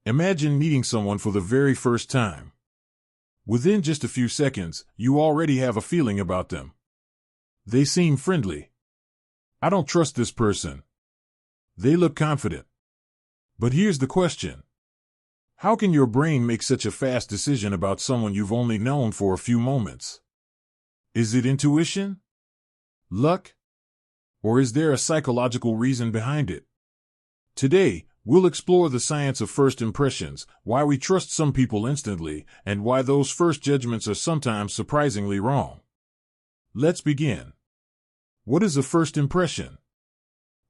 Imagine meeting someone for the very first time. Within just a few seconds, you already have a feeling about them. They seem friendly. I don't trust this person. They look confident. But here's the question. How can your brain make such a fast decision about someone you've only known for a few moments? Is it intuition? Luck? Or is there a psychological reason behind it? Today, we'll explore the science of first impressions, why we trust some people instantly, and why those first judgments are sometimes surprisingly wrong. Let's begin. What is a first impression?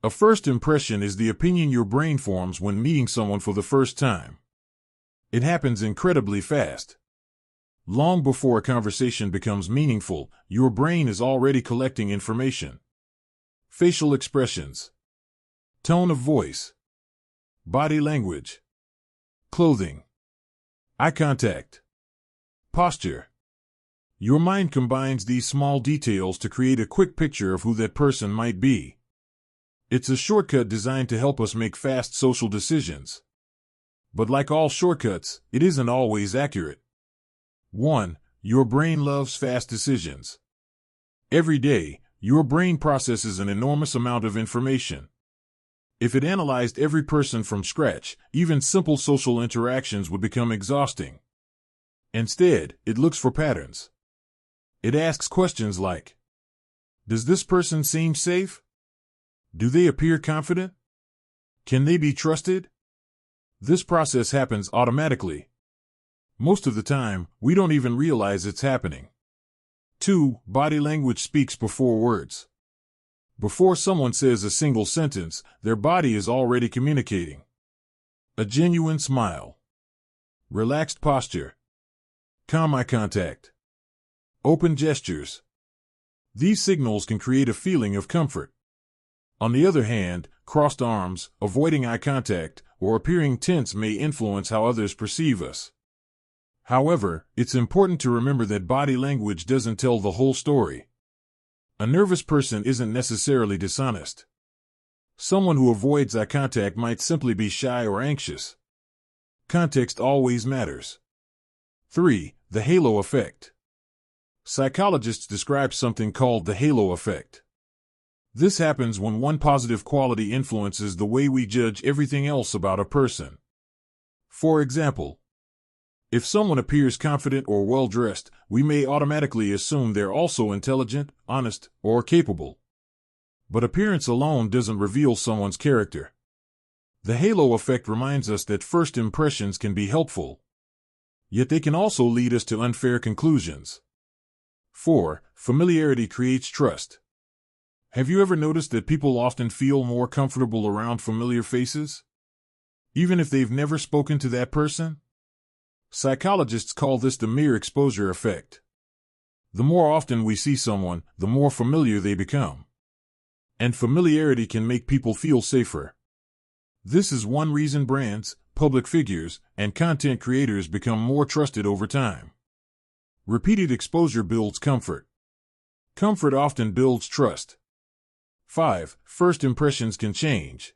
A first impression is the opinion your brain forms when meeting someone for the first time. It happens incredibly fast. Long before a conversation becomes meaningful, your brain is already collecting information. Facial expressions, tone of voice, body language, clothing, eye contact, posture. Your mind combines these small details to create a quick picture of who that person might be. It's a shortcut designed to help us make fast social decisions. But like all shortcuts, it isn't always accurate. 1. Your brain loves fast decisions. Every day, your brain processes an enormous amount of information. If it analyzed every person from scratch, even simple social interactions would become exhausting. Instead, it looks for patterns. It asks questions like, does this person seem safe? Do they appear confident? Can they be trusted? This process happens automatically. Most of the time, we don't even realize it's happening. 2. Body language speaks before words. Before someone says a single sentence, their body is already communicating. A genuine smile, relaxed posture, calm eye contact, open gestures. These signals can create a feeling of comfort. On the other hand, crossed arms, avoiding eye contact, or appearing tense may influence how others perceive us. However, it's important to remember that body language doesn't tell the whole story. A nervous person isn't necessarily dishonest. Someone who avoids eye contact might simply be shy or anxious. Context always matters. 3. The halo effect. Psychologists describe something called the halo effect. This happens when one positive quality influences the way we judge everything else about a person. For example, if someone appears confident or well-dressed, we may automatically assume they're also intelligent, honest, or capable. But appearance alone doesn't reveal someone's character. The halo effect reminds us that first impressions can be helpful. Yet they can also lead us to unfair conclusions. 4. Familiarity creates trust. Have you ever noticed that people often feel more comfortable around familiar faces? Even if they've never spoken to that person? Psychologists call this the mere exposure effect. The more often we see someone, the more familiar they become. And familiarity can make people feel safer. This is one reason brands, public figures, and content creators become more trusted over time. Repeated exposure builds comfort. Comfort often builds trust. 5. First impressions can change.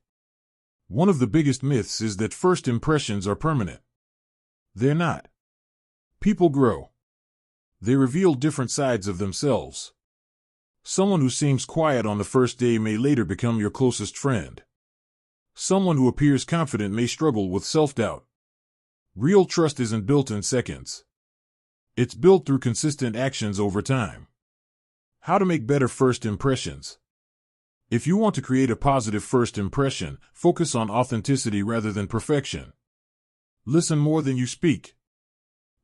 One of the biggest myths is that first impressions are permanent. They're not. People grow. They reveal different sides of themselves. Someone who seems quiet on the first day may later become your closest friend. Someone who appears confident may struggle with self-doubt. Real trust isn't built in seconds. It's built through consistent actions over time. How to make better first impressions. If you want to create a positive first impression, focus on authenticity rather than perfection. Listen more than you speak.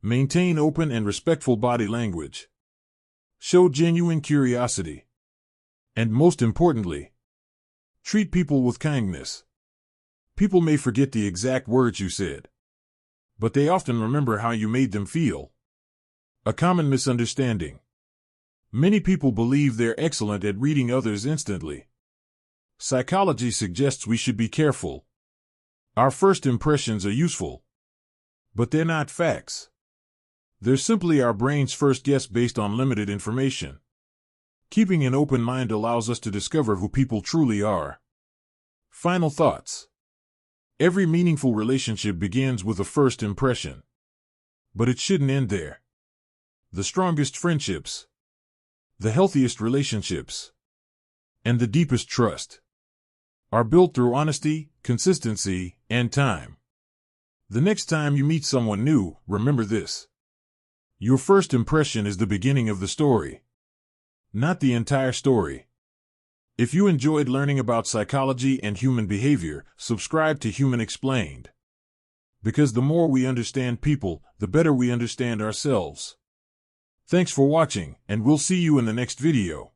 Maintain open and respectful body language. Show genuine curiosity. And most importantly, treat people with kindness. People may forget the exact words you said, but they often remember how you made them feel. A common misunderstanding. Many people believe they're excellent at reading others instantly. Psychology suggests we should be careful. Our first impressions are useful, but they're not facts. They're simply our brain's first guess based on limited information. Keeping an open mind allows us to discover who people truly are. Final thoughts. Every meaningful relationship begins with a first impression. But it shouldn't end there. The strongest friendships, the healthiest relationships, and the deepest trust are built through honesty, consistency, and time. The next time you meet someone new, remember this. Your first impression is the beginning of the story, not the entire story. If you enjoyed learning about psychology and human behavior, subscribe to Human Explained. Because the more we understand people, the better we understand ourselves. Thanks for watching, and we'll see you in the next video.